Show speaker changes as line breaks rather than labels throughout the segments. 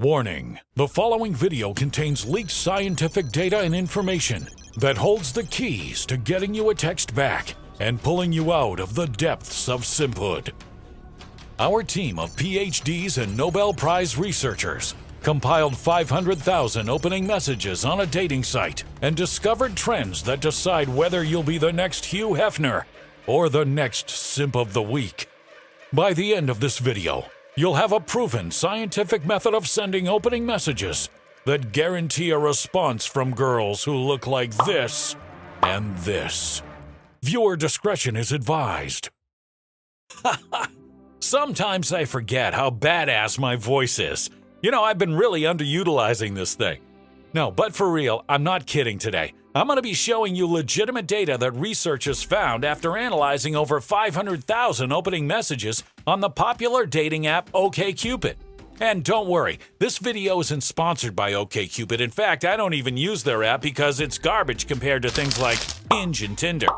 Warning: the following video contains leaked scientific data and information that holds the keys to getting you a text back and pulling you out of the depths of simphood. Our team of PhDs and Nobel Prize researchers compiled 500,000 opening messages on a dating site and discovered trends that decide whether you'll be the next Hugh Hefner or the next simp of the week. By the end of this video, you'll have a proven scientific method of sending opening messages that guarantee a response from girls who look like this and this. Viewer discretion is advised. Sometimes I forget how badass my voice is. You know, I've been really underutilizing this thing. No, but for real, I'm not kidding today. I'm going to be showing you legitimate data that researchers found after analyzing over 500,000 opening messages on the popular dating app OkCupid. And don't worry, this video isn't sponsored by OkCupid. In fact, I don't even use their app because it's garbage compared to things like Hinge and Tinder.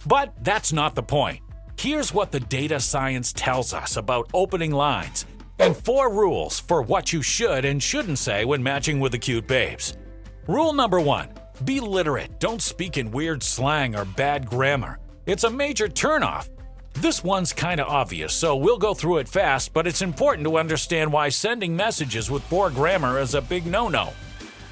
But that's not the point. Here's what the data science tells us about opening lines and 4 rules for what you should and shouldn't say when matching with the cute babes. Rule number 1. Be literate. Don't speak in weird slang or bad grammar. It's a major turnoff. This one's kinda obvious, so we'll go through it fast, but it's important to understand why sending messages with poor grammar is a big no-no.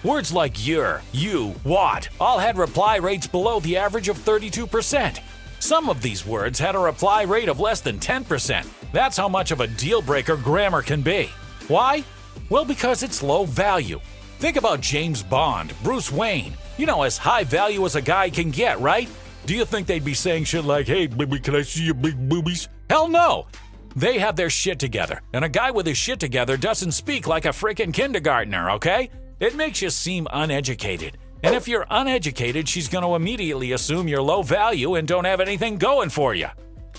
Words like your, you, what all had reply rates below the average of 32%. Some of these words had a reply rate of less than 10%. That's how much of a deal-breaker grammar can be. Why? Well, because it's low value. Think about James Bond, Bruce Wayne. You know, as high value as a guy can get, right? Do you think they'd be saying shit like, "Hey, baby, can I see your big boobies?" Hell no! They have their shit together, and a guy with his shit together doesn't speak like a freaking kindergartner, okay? It makes you seem uneducated. And if you're uneducated, she's going to immediately assume you're low value and don't have anything going for you.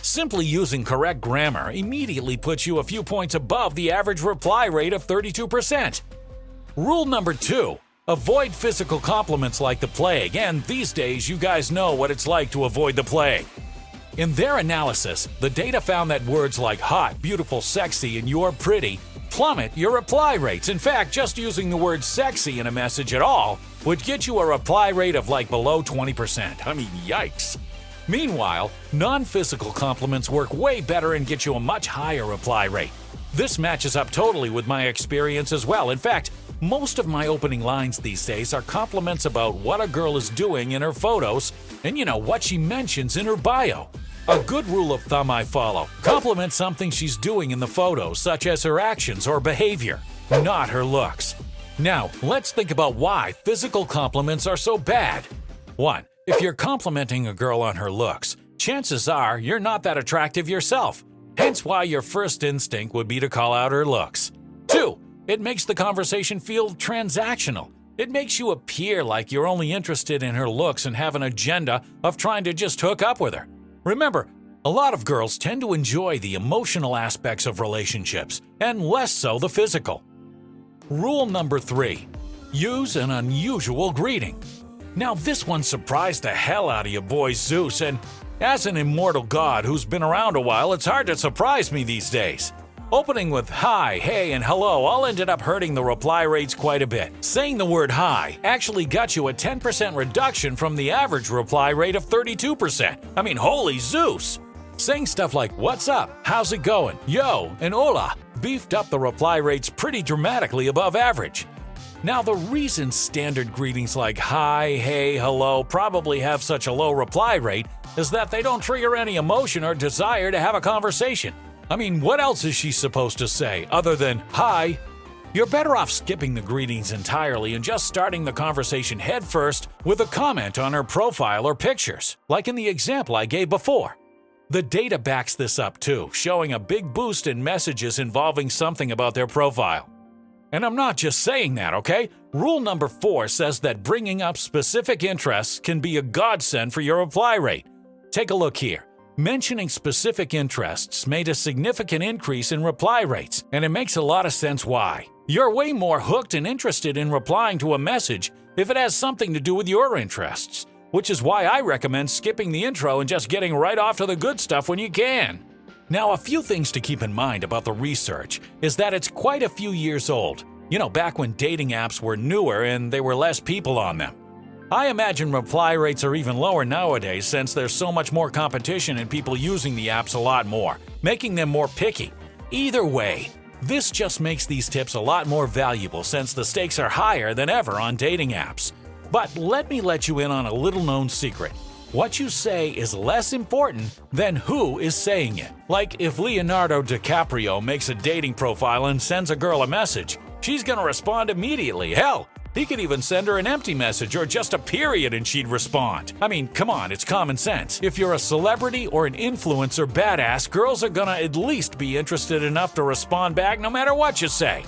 Simply using correct grammar immediately puts you a few points above the average reply rate of 32%. Rule number 2. Avoid physical compliments like the plague, and these days you guys know what it's like to avoid the plague. In their analysis, the data found that words like hot, beautiful, sexy, and you're pretty plummet your reply rates. In fact, just using the word sexy in a message at all would get you a reply rate of like below 20%. I mean, yikes. Meanwhile, non-physical compliments work way better and get you a much higher reply rate. This matches up totally with my experience as well. In fact, most of my opening lines these days are compliments about what a girl is doing in her photos and, you know, what she mentions in her bio. A good rule of thumb I follow: compliment something she's doing in the photo, such as her actions or behavior, not her looks. Now, let's think about why physical compliments are so bad. 1. If you're complimenting a girl on her looks, chances are you're not that attractive yourself, hence why your first instinct would be to call out her looks. 2. It makes the conversation feel transactional. It makes you appear like you're only interested in her looks and have an agenda of trying to just hook up with her. Remember, a lot of girls tend to enjoy the emotional aspects of relationships and less so the physical. Rule number 3. Use an unusual greeting. Now, this one surprised the hell out of your boy Zeus, and as an immortal god who's been around a while, it's hard to surprise me these days. Opening with hi, hey, and hello all ended up hurting the reply rates quite a bit. Saying the word hi actually got you a 10% reduction from the average reply rate of 32%. I mean, holy Zeus! Saying stuff like, "What's up? How's it going? Yo," and "Hola" beefed up the reply rates pretty dramatically above average. Now, the reason standard greetings like hi, hey, hello probably have such a low reply rate is that they don't trigger any emotion or desire to have a conversation. I mean, what else is she supposed to say other than hi? You're better off skipping the greetings entirely and just starting the conversation head first with a comment on her profile or pictures, like in the example I gave before. The data backs this up too, showing a big boost in messages involving something about their profile. And I'm not just saying that, okay? Rule number 4 says that bringing up specific interests can be a godsend for your reply rate. Take a look here. Mentioning specific interests made a significant increase in reply rates, and it makes a lot of sense why. You're way more hooked and interested in replying to a message if it has something to do with your interests, which is why I recommend skipping the intro and just getting right off to the good stuff when you can. Now, a few things to keep in mind about the research is that it's quite a few years old. You know, back when dating apps were newer and there were less people on them. I imagine reply rates are even lower nowadays since there's so much more competition and people using the apps a lot more, making them more picky. Either way, this just makes these tips a lot more valuable since the stakes are higher than ever on dating apps. But let you in on a little-known secret. What you say is less important than who is saying it. Like if Leonardo DiCaprio makes a dating profile and sends a girl a message, she's gonna respond immediately. Hell, he could even send her an empty message or just a period and she'd respond. I mean, come on, it's common sense. If you're a celebrity or an influencer badass, girls are gonna at least be interested enough to respond back no matter what you say.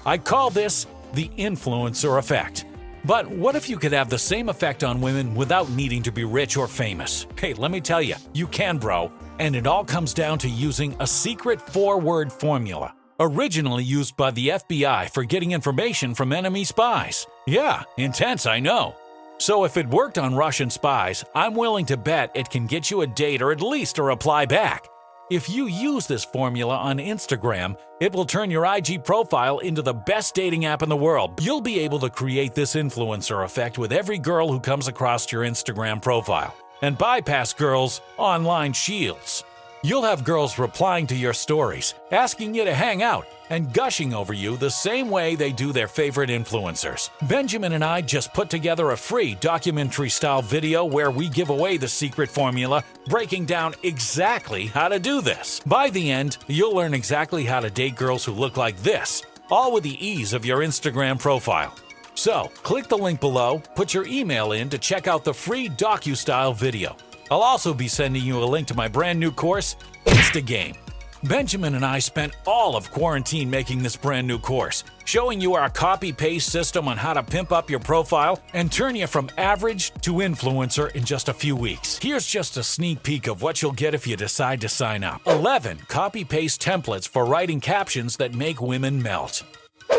I call this the influencer effect. But what if you could have the same effect on women without needing to be rich or famous? Hey, let me tell you, you can, bro. And it all comes down to using a secret 4-word formula, originally used by the FBI for getting information from enemy spies. Yeah, intense, I know. So if it worked on Russian spies, I'm willing to bet it can get you a date or at least a reply back. If you use this formula on Instagram, it will turn your IG profile into the best dating app in the world. You'll be able to create this influencer effect with every girl who comes across your Instagram profile and bypass girls' online shields. You'll have girls replying to your stories, asking you to hang out, and gushing over you the same way they do their favorite influencers. Benjamin and I just put together a free documentary-style video where we give away the secret formula, breaking down exactly how to do this. By the end, you'll learn exactly how to date girls who look like this, all with the ease of your Instagram profile. So, click the link below, put your email in to check out the free docu-style video. I'll also be sending you a link to my brand new course, Instagame. Benjamin and I spent all of quarantine making this brand new course, showing you our copy-paste system on how to pimp up your profile and turn you from average to influencer in just a few weeks. Here's just a sneak peek of what you'll get if you decide to sign up. 11 copy-paste templates for writing captions that make women melt.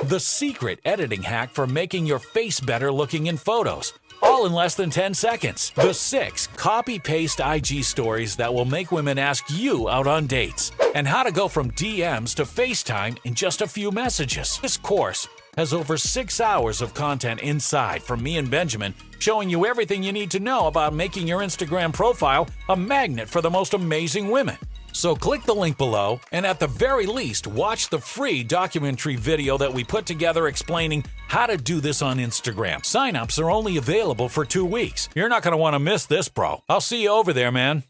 The secret editing hack for making your face better looking in photos, all in less than 10 seconds. The 6 copy-paste IG stories that will make women ask you out on dates. And how to go from DMs to FaceTime in just a few messages. This course has over 6 hours of content inside from me and Benjamin, showing you everything you need to know about making your Instagram profile a magnet for the most amazing women. So click the link below, and at the very least, watch the free documentary video that we put together explaining how to do this on Instagram. Sign-ups are only available for 2 weeks. You're not going to want to miss this, bro. I'll see you over there, man.